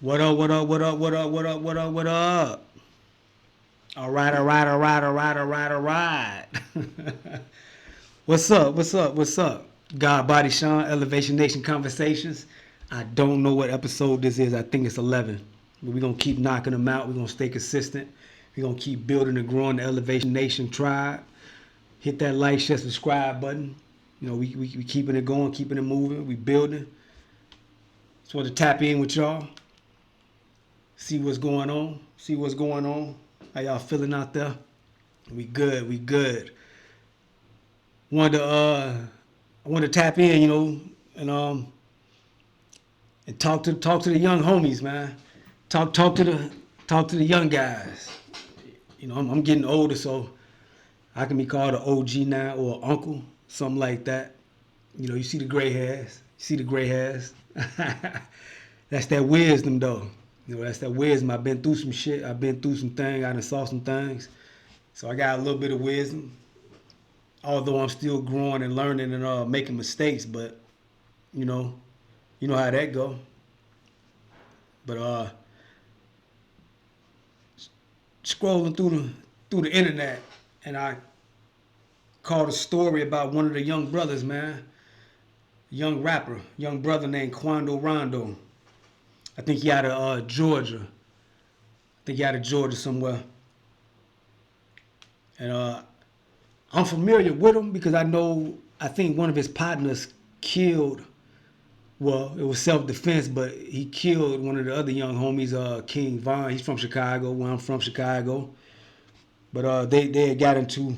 What up, what up, what up, what up, what up, what up, what up? All right, all right, all right, all right, all right, all right. What's up, what's up, what's up? God Body Sean, Elevation Nation Conversations. I don't know what episode this is. I think it's 11. But we're going to keep knocking them out. We're going to stay consistent. We're going to keep building and growing the Elevation Nation tribe. Hit that like, share, subscribe button. You know, we keeping it going, keeping it moving. We building. Just want to tap in with y'all. See what's going on. See what's going on. How y'all feeling out there? We good. We good. Wanted to I wanted to tap in, and and talk to the young homies, man. Talk to the young guys. I'm getting older, so I can be called an OG now or uncle, something like that. You see the gray hairs. You see the gray hairs. That's that wisdom, though. That's that wisdom. I've been through some shit. I've been through some things. I done saw some things. So I got a little bit of wisdom. Although I'm still growing and learning and making mistakes, but you know, you know how that go. But scrolling through the internet, and I caught a story about one of the young brothers, man, young rapper, young brother named Quando Rondo. I think he out of Georgia. I think he out of Georgia somewhere. And I'm familiar with him because I think one of his partners killed, well, it was self-defense, but he killed one of the other young homies, King Von. He's from Chicago, where I'm from, Chicago. But they had got into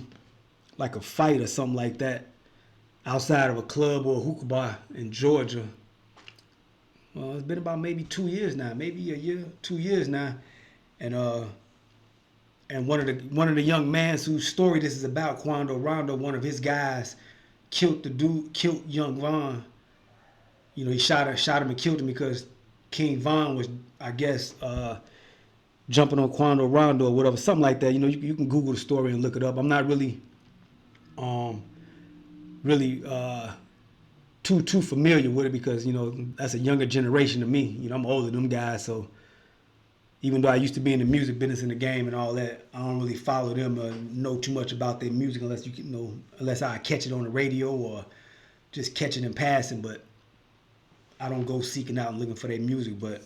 like a fight or something like that outside of a club or a hookah bar in Georgia. Well, it's been about maybe 2 years now, maybe a year, 2 years now. And one of the young mans whose story this is about, Quando Rondo, one of his guys killed young Von. He shot him and killed him because King Von was, I guess, jumping on Quando Rondo or whatever, something like that. You can Google the story and look it up. I'm not um, really too familiar with it because that's a younger generation to me. I'm older than them guys, so even though I used to be in the music business in the game and all that, I don't really follow them or know too much about their music unless I catch it on the radio or just catch it in passing. But I don't go seeking out and looking for their music. But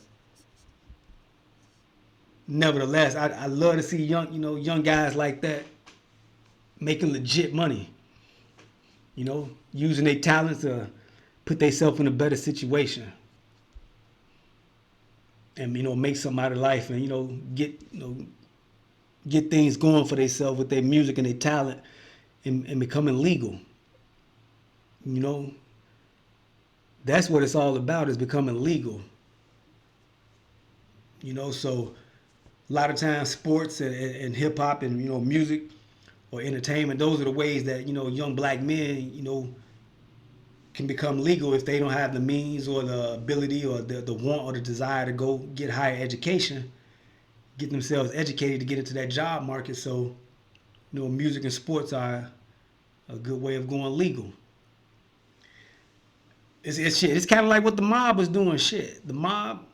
nevertheless, I love to see young guys like that making legit money. Using their talents to put themselves in a better situation and make something out of life and get things going for themselves with their music and their talent and becoming legal. You know, that's what it's all about, is becoming legal. So a lot of times sports and hip hop and music or entertainment, those are the ways that young black men can become legal if they don't have the means or the ability or the want or the desire to go get higher education, get themselves educated to get into that job market. So music and sports are a good way of going legal. It's shit. It's kind of like what the mob was doing. Shit, the mob,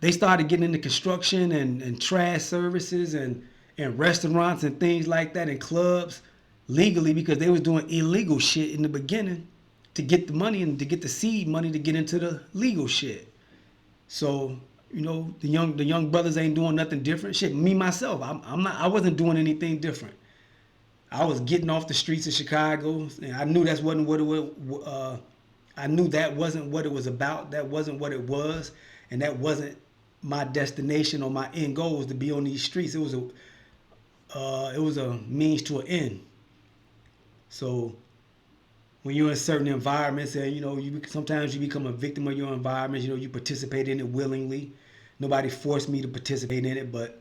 they started getting into construction and trash services and restaurants and things like that and clubs legally because they was doing illegal shit in the beginning to get the money and to get the seed money to get into the legal shit. So the young brothers ain't doing nothing different. Shit, me myself, I wasn't doing anything different. I was getting off the streets of Chicago, and I knew that's wasn't what it was. I knew that wasn't what it was about. That wasn't what it was, and that wasn't my destination or my end goal was to be on these streets. It was a means to an end. So when you're in certain environments, and sometimes you become a victim of your environment. You participate in it willingly. Nobody forced me to participate in it, but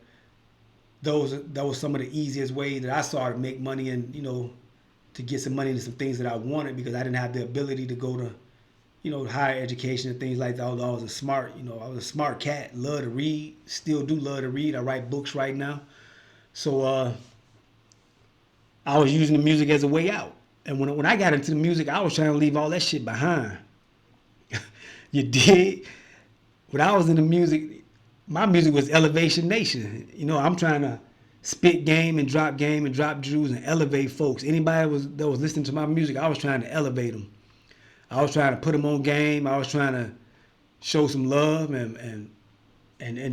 that was some of the easiest ways that I saw to make money and to get some money into some things that I wanted because I didn't have the ability to go to higher education and things like that. Although I was a smart cat, love to read, still do love to read. I write books right now, so I was using the music as a way out. And when I got into the music, I was trying to leave all that shit behind. You dig? when I was in the music, my music was Elevation Nation. You know, I'm trying to spit game and drop jewels and elevate folks. Anybody that was listening to my music, I was trying to elevate them. I was trying to put them on game. I was trying to show some love and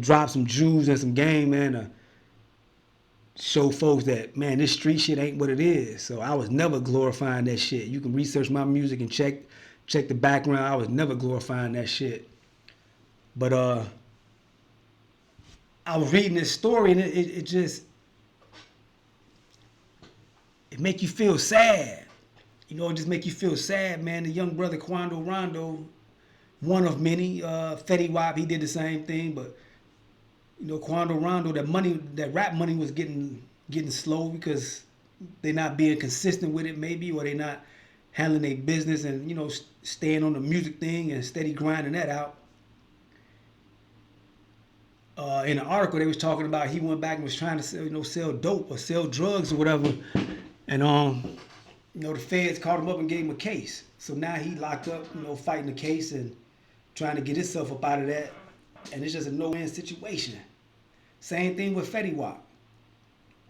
drop some jewels and some game, man. To show folks that, man, this street shit ain't what it is. So I was never glorifying that shit. You can research my music and check the background. I was never glorifying that shit. But I was reading this story and it just it make you feel sad. You know, it just make you feel sad, man. The young brother Quando Rondo, one of many. Fetty Wap, he did the same thing, but you know, Quando Rondo, that rap money was getting slow because they not being consistent with it, maybe, or they not handling their business and you know staying on the music thing and steady grinding that out. In an article, they was talking about he went back and was trying to sell, sell dope or sell drugs or whatever, and the feds called him up and gave him a case. So now he locked up, fighting the case and trying to get himself up out of that, and it's just a no-win situation. Same thing with Fetty Wap.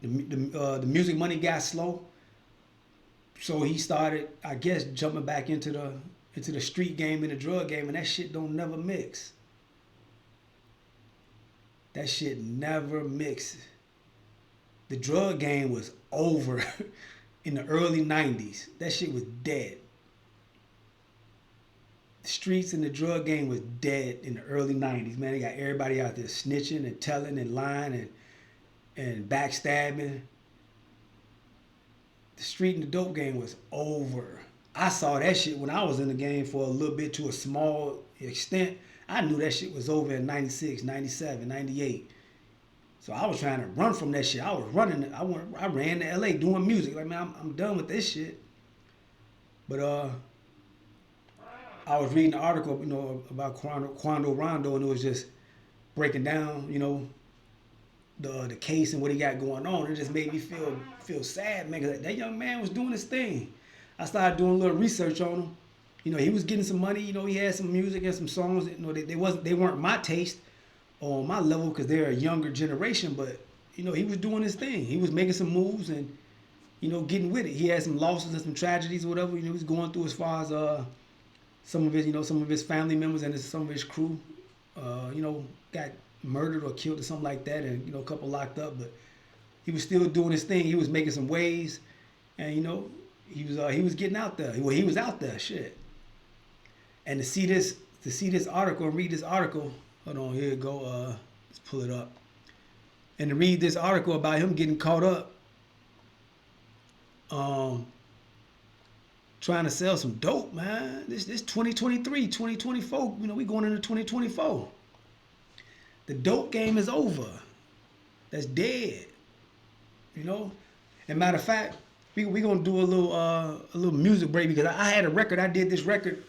The music money got slow, so he started, I guess, jumping back into the street game and the drug game, and that shit don't never mix. That shit never mixed. The drug game was over in the early 90s. That shit was dead. The streets and the drug game was dead in the early 90s, man. They got everybody out there snitching and telling and lying and backstabbing. The street and the dope game was over. I saw that shit when I was in the game for a little bit to a small extent. I knew that shit was over in 96, 97, 98. So I was trying to run from that shit. I was running. I ran to LA doing music. Like, man, I'm done with this shit. But I was reading an article, about Quando Rondo, and it was just breaking down, the case and what he got going on. It just made me feel sad, man, because that young man was doing his thing. I started doing a little research on him. He was getting some money. He had some music and some songs. They weren't my taste or my level because they're a younger generation. But he was doing his thing. He was making some moves and getting with it. He had some losses and some tragedies or whatever. He was going through as far as some of his family members and some of his crew, got murdered or killed or something like that, and a couple locked up. But he was still doing his thing. He was making some waves, and he was getting out there. Well, he was out there, shit. And to see this article and read this article, hold on, here you go. Let's pull it up. And to read this article about him getting caught up, trying to sell some dope, man. This 2023, 2024. We going into 2024. The dope game is over. That's dead. And matter of fact, we gonna do a little music break because I had a record. I did this record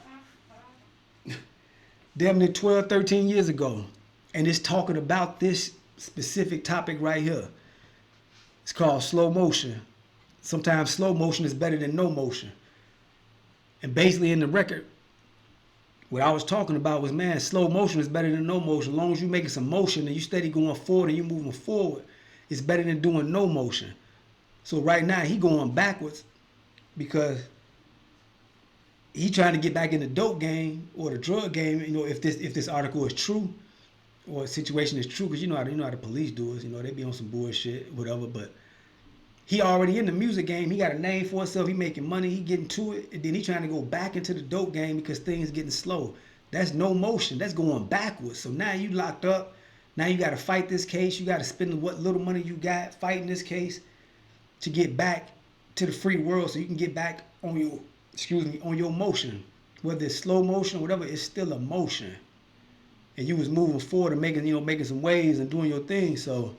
damn near 12, 13 years ago. And it's talking about this specific topic right here. It's called slow motion. Sometimes slow motion is better than no motion. And basically in the record, what I was talking about was, man, slow motion is better than no motion. As long as you're making some motion and you steady going forward and you moving forward, it's better than doing no motion. So right now he going backwards because he trying to get back in the dope game or the drug game. If this article is true or a situation is true, because you know how the police do it. They be on some bullshit, whatever. But he already in the music game. He got a name for himself. He making money. He getting to it, and then he trying to go back into the dope game because things getting slow. That's no motion. That's going backwards. So now you locked up. Now you got to fight this case. You got to spend what little money you got fighting this case to get back to the free world, so you can get back on your motion. Whether it's slow motion or whatever, it's still a motion. And you was moving forward and making some waves and doing your thing. So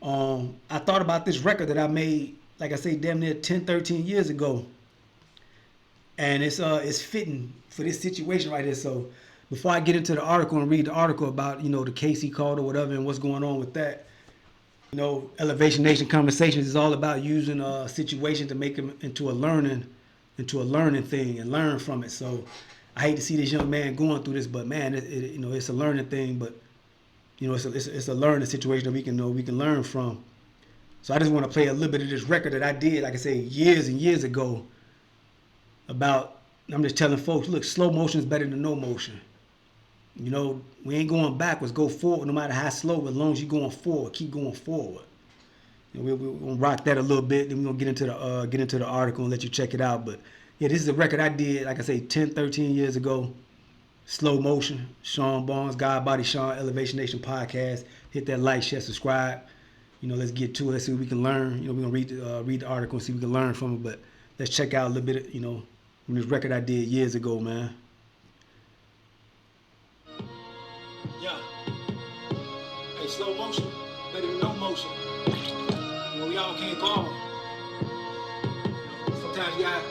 I thought about this record that I made, like I say, damn near 10, 13 years ago. And it's fitting for this situation right here. So before I get into the article and read the article about, the case he called or whatever and what's going on with that, Elevation Nation Conversations is all about using a situation to make them into a learning thing and learn from it. So I hate to see this young man going through this, but man, it's a learning thing. But it's a learning situation that we can learn from. So I just want to play a little bit of this record that I did, like I say, years and years ago. About I'm just telling folks, look, slow motion is better than no motion. We ain't going backwards. Go forward, no matter how slow. As long as you're going forward, keep going forward. We're gonna rock that a little bit. Then we're gonna get into the article and let you check it out. But yeah, this is a record I did, like I say, 10, 13 years ago. Slow motion. Sean Barnes, God Body Sean, Elevation Nation podcast. Hit that like, share, subscribe. Let's get to it. Let's see what we can learn. We're gonna read the article and see what we can learn from it. But let's check out a little bit. From this record I did years ago, man. Yeah. Hey, slow motion, better than no motion. We all can't ball. Sometimes you gotta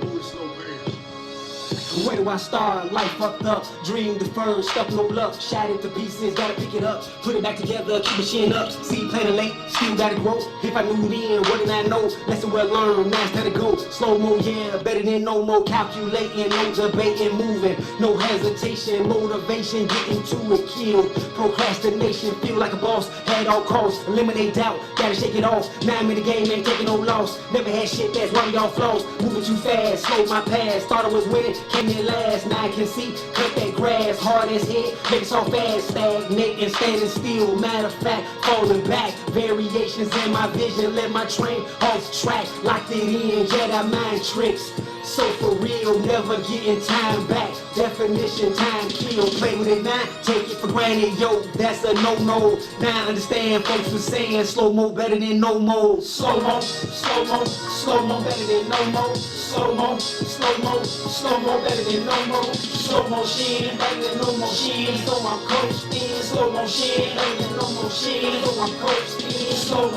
move at a slow pace. Where do I start? Life fucked up, dream deferred, stuck no luck, shattered to pieces, gotta pick it up, put it back together, keep the chin up, see planning late, still gotta grow, if I knew then, what did I know, lesson well learned, master to go, slow mo, yeah, better than no more, calculating, no debating, moving, no hesitation, motivation, getting to it, killed, procrastination, feel like a boss, had all costs, eliminate doubt, gotta shake it off, now I'm in the game, ain't taking no loss, never had shit that's one of y'all flaws, moving too fast, slow my past, thought I was winning, came in last, now I can see, cut that grass, hard as head, make it so fast, stagnating, standing still, matter of fact, falling back, variations in my vision, let my train off track, locked it in, Jedi mind tricks, so for real, never getting time back, definition, time kill, play with it now, take it for granted, yo, that's a no-no, now I understand, folks was saying, slow-mo better than no-mo, slow-mo, slow-mo, slow-mo better than no-mo, slow-mo, slow-mo, slow-mo better than no more. Slow motion better than no motion. So I'm coasting. Slow motion better than no motion. So I'm coasting. Slow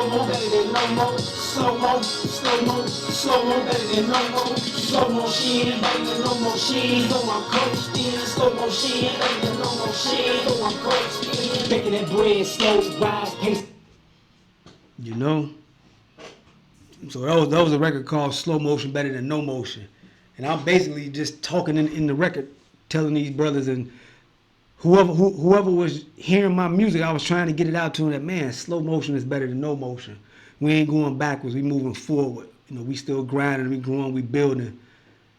mo better than no more. Slow mo better than no more. Slow motion better than no motion. So I'm coasting. Slow motion better than no motion. So I'm coasting. Making that bread slow, rise, pace. So that was a record called Slow Motion Better Than No Motion. And I'm basically just talking in the record, telling these brothers and whoever was hearing my music, I was trying to get it out to them that, man, slow motion is better than no motion. We ain't going backwards, we moving forward. We still grinding, we growing, we building.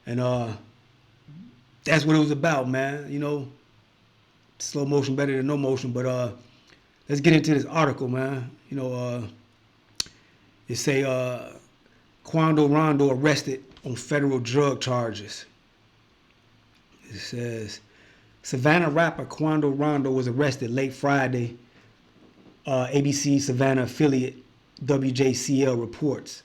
And that's what it was about, man. Slow motion better than no motion. But let's get into this article, man. It say Quando Rondo arrested on federal drug charges. It says Savannah rapper Quando Rondo was arrested late Friday. ABC Savannah affiliate WJCL reports.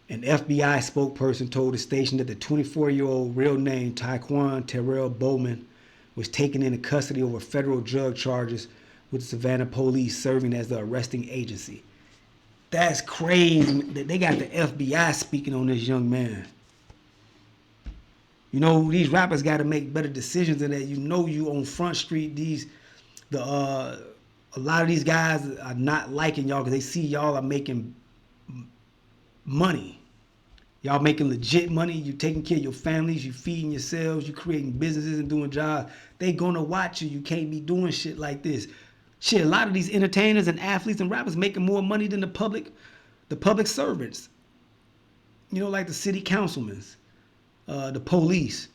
An FBI spokesperson told the station that the 24-year-old, real name Taekwon Terrell Bowman, was taken into custody over federal drug charges, with the Savannah police serving as the arresting agency. That's crazy that they got the FBI speaking on this young man. These rappers got to make better decisions than that. You on Front Street, a lot of these guys are not liking y'all because they see y'all are making money. Y'all making legit money. You taking care of your families. You feeding yourselves. You creating businesses and doing jobs. They gonna watch you. You can't be doing shit like this. Shit, a lot of these entertainers and athletes and rappers making more money than the public servants. Like the city councilmen, the police,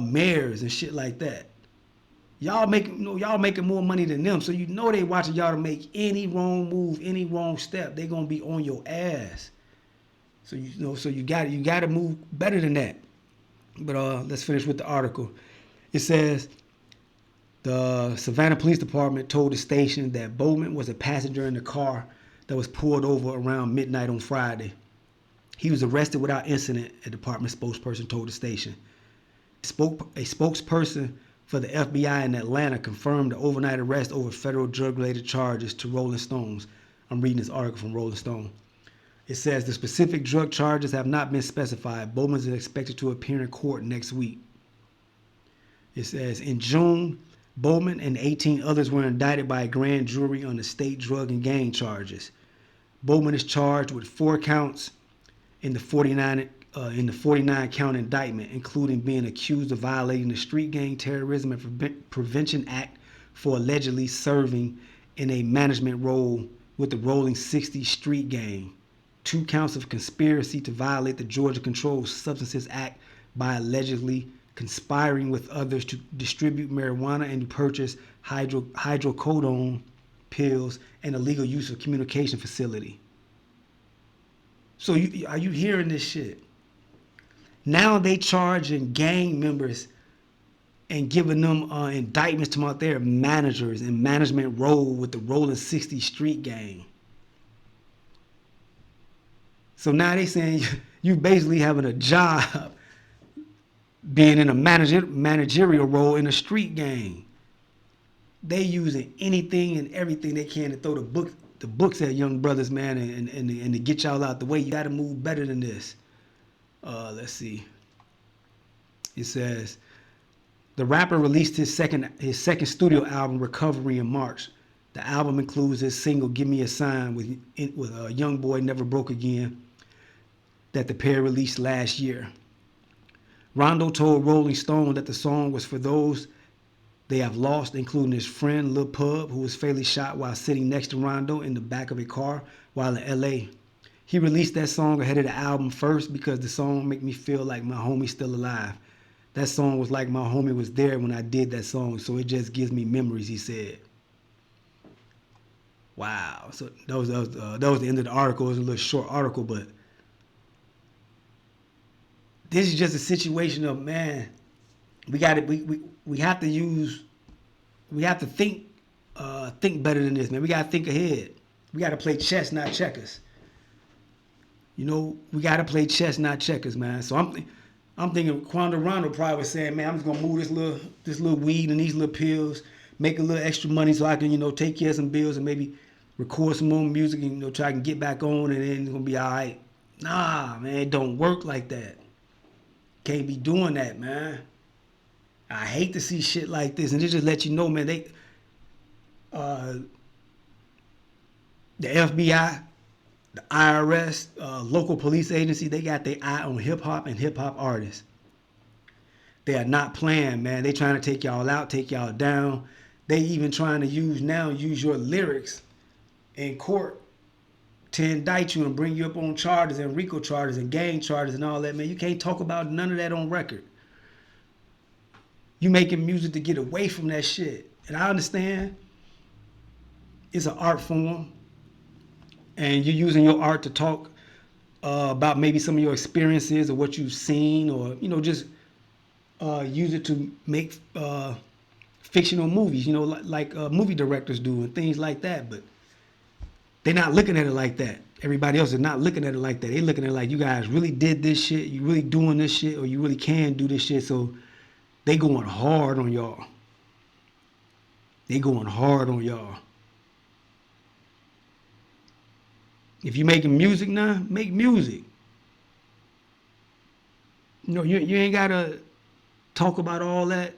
mayors and shit like that. Y'all making more money than them, so they watching y'all to make any wrong move, any wrong step, they gonna be on your ass. So you got to move better than that. But let's finish with the article. It says the Savannah Police Department told the station that Bowman was a passenger in the car that was pulled over around midnight on Friday. He was arrested without incident, a department spokesperson told the station. A spokesperson for the FBI in Atlanta confirmed the overnight arrest over federal drug-related charges to Rolling Stones. I'm reading this article from Rolling Stone. It says the specific drug charges have not been specified. Bowman is expected to appear in court next week. It says in June, Bowman and 18 others were indicted by a grand jury on the state drug and gang charges. Bowman is charged with 4 counts in the 49 in the 49 count indictment, including being accused of violating the Street Gang Terrorism and Prevention Act for allegedly serving in a management role with the Rolling 60 Street Gang. 2 counts of conspiracy to violate the Georgia Controlled Substances Act by allegedly conspiring with others to distribute marijuana and to purchase hydrocodone pills and illegal use of communication facility. So are you hearing this shit? Now they charging gang members and giving them indictments to out their managers and management role with the Rolling 60 Street Gang. So now they saying you basically having a job being in a managerial role in a street gang. They using anything and everything they can to throw the books at young brothers, man, and to get y'all out the way. You got to move better than this. Let's see. It says the rapper released his second studio album, Recovery, in March. The album includes his single "Give Me a Sign" with Young Boy Never Broke Again that the pair released last year. Rondo told Rolling Stone that the song was for those they have lost, including his friend Lil Pub, who was fatally shot while sitting next to Rondo in the back of a car while in LA. He released that song ahead of the album first because the song make me feel like my homie's still alive. That song was like my homie was there when I did that song, so it just gives me memories, he said. Wow. So that was the end of the article. It was a little short article, but this is just a situation of, man, we have to think better than this, man. We got to think ahead. We got to play chess, not checkers. You know, we got to play chess, not checkers, man. So I'm thinking Quando Rondo probably was saying, man, I'm just gonna move this little weed and these little pills, make a little extra money so I can, take care of some bills and maybe record some more music and try and get back on, and then it's gonna be all right. Nah, man, it don't work like that. Can't be doing that, man. I hate to see shit like this, and it just let you know, man. The FBI, the IRS, local police agency, they got their eye on hip hop and hip hop artists. They are not playing, man. They trying to take y'all out, take y'all down. They even trying to use your lyrics in court to indict you and bring you up on charges and RICO charges and gang charges and all that, man. You can't talk about none of that on record. You making music to get away from that shit. And I understand it's an art form and you're using your art to talk about maybe some of your experiences or what you've seen, or, just use it to make fictional movies, like movie directors do and things like that. But they're not looking at it like that. Everybody else is not looking at it like that. They're looking at it like, you guys really did this shit, you really doing this shit, or you really can do this shit. So they going hard on y'all. They going hard on y'all. If you're making music now, make music. You ain't gotta talk about all that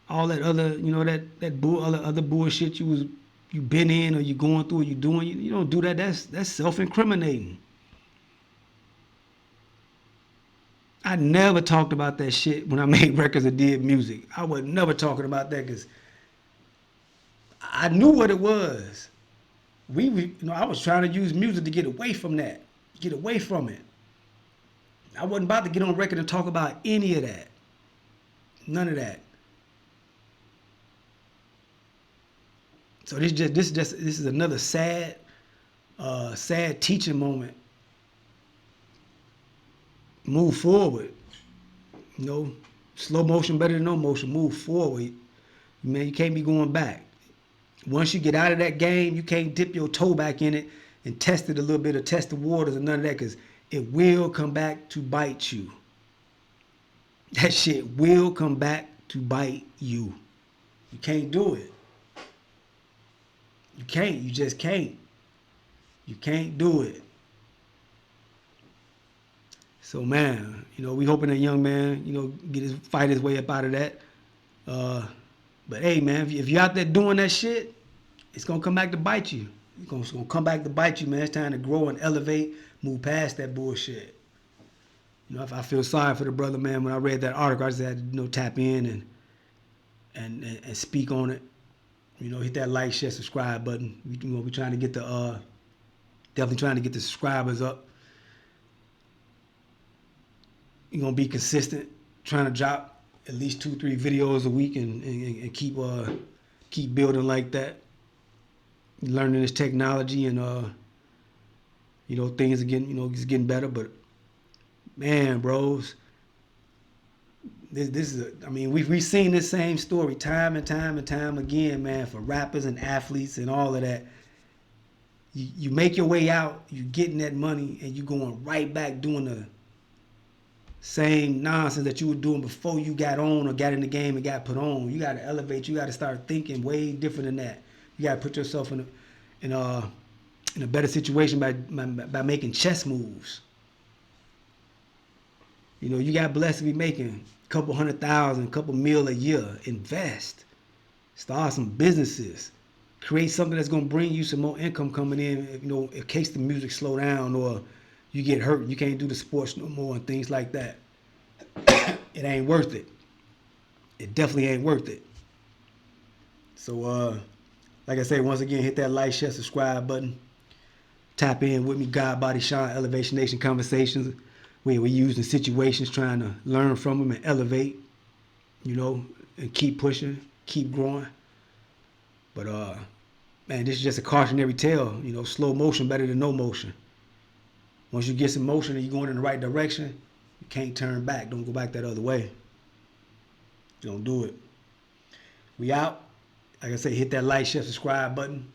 other, other bullshit you been in or you going through or you doing. You don't do that. That's self-incriminating. I never talked about that shit when I made records or did music. I was never talking about that because I knew what it was. I was trying to use music to get away from that, get away from it. I wasn't about to get on record and talk about any of that. None of that. So this is another sad teaching moment. Move forward. Slow motion better than no motion. Move forward. Man, you can't be going back. Once you get out of that game, you can't dip your toe back in it and test it a little bit or test the waters or none of that, because it will come back to bite you. That shit will come back to bite you. You can't do it. You can't. You just can't. You can't do it. So, man, we hoping that young man, fight his way up out of that. But hey, man, if you're out there doing that shit, it's gonna come back to bite you. It's gonna come back to bite you, man. It's time to grow and elevate, move past that bullshit. You know, if I feel sorry for the brother, man. When I read that article, I just had to, tap in and speak on it. You know, hit that like, share, subscribe button. We trying to get the definitely trying to get the subscribers up. You're gonna be consistent, trying to drop at least 2-3 videos a week and keep building like that. Learning this technology and things are getting it's getting better. But man, bros, this is I mean we've seen this same story time and time again, man, for rappers and athletes and all of that. You make your way out, you getting that money, and you going right back doing the same nonsense that you were doing before you got on or got in the game and got put on. You got to elevate. You got to start thinking way different than that. You got to put yourself in a better situation by making chess moves. You know, you got blessed to be making a couple 100,000, a couple mil a year. Invest. Start some businesses. Create something that's going to bring you some more income coming in, in case the music slow down or you get hurt, you can't do the sports no more and things like that. It ain't worth it. It definitely ain't worth it. So, like I say, once again, hit that like, share, subscribe button. Tap in with me, God, Body, Shine, Elevation Nation Conversations, where we're using situations, trying to learn from them and elevate, and keep pushing, keep growing. But, man, this is just a cautionary tale. Slow motion better than no motion. Once you get some motion and you're going in the right direction, you can't turn back. Don't go back that other way. Don't do it. We out. Like I say, hit that like, share, subscribe button.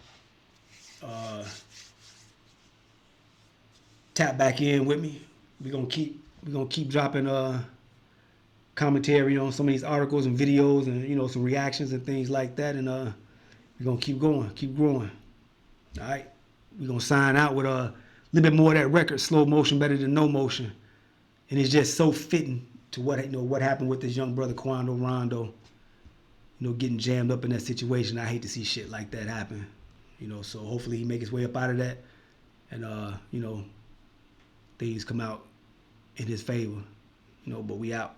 Tap back in with me. We're gonna keep dropping commentary on some of these articles and videos and some reactions and things like that. And we're gonna keep going, keep growing. All right. We're gonna sign out with a little bit more of that record, slow motion better than no motion. And it's just so fitting to what happened with this young brother Quando Rondo, getting jammed up in that situation. I hate to see shit like that happen. So hopefully he make his way up out of that and things come out in his favor. But we out.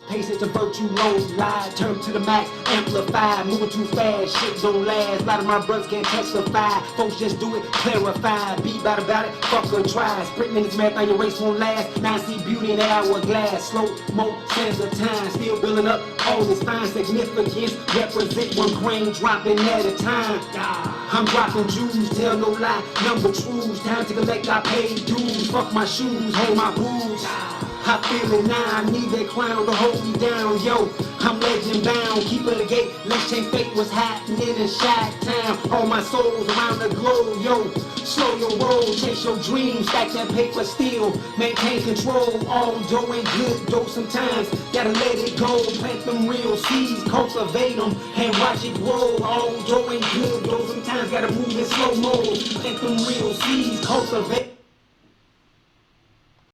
Patience to virtue, low live, turn to the max, amplify, moving too fast, shit don't last, a lot of my brothers can't testify, folks just do it, clarify, be bad about it, fuck or try, sprinting in this marathon, your race won't last, now I see beauty in the hourglass, slow mo, sands of time, still building up, all this fine significance, represent one grain dropping at a time, I'm dropping jewels, tell no lie, number truths, time to collect, I pay dues, fuck my shoes, hold my booze. I feel it now, I need that crown to hold me down, yo. I'm legend bound, keep it a gate, let's change fate, what's happening in Chi-Town. All my souls around the globe, yo. Slow your roll, chase your dreams, stack that paper still, maintain control. All doing good, though sometimes gotta let it go. Plant them real seeds, cultivate them, and watch it grow. All doing good, though sometimes gotta move in slow mo. Plant them real seeds, cultivate.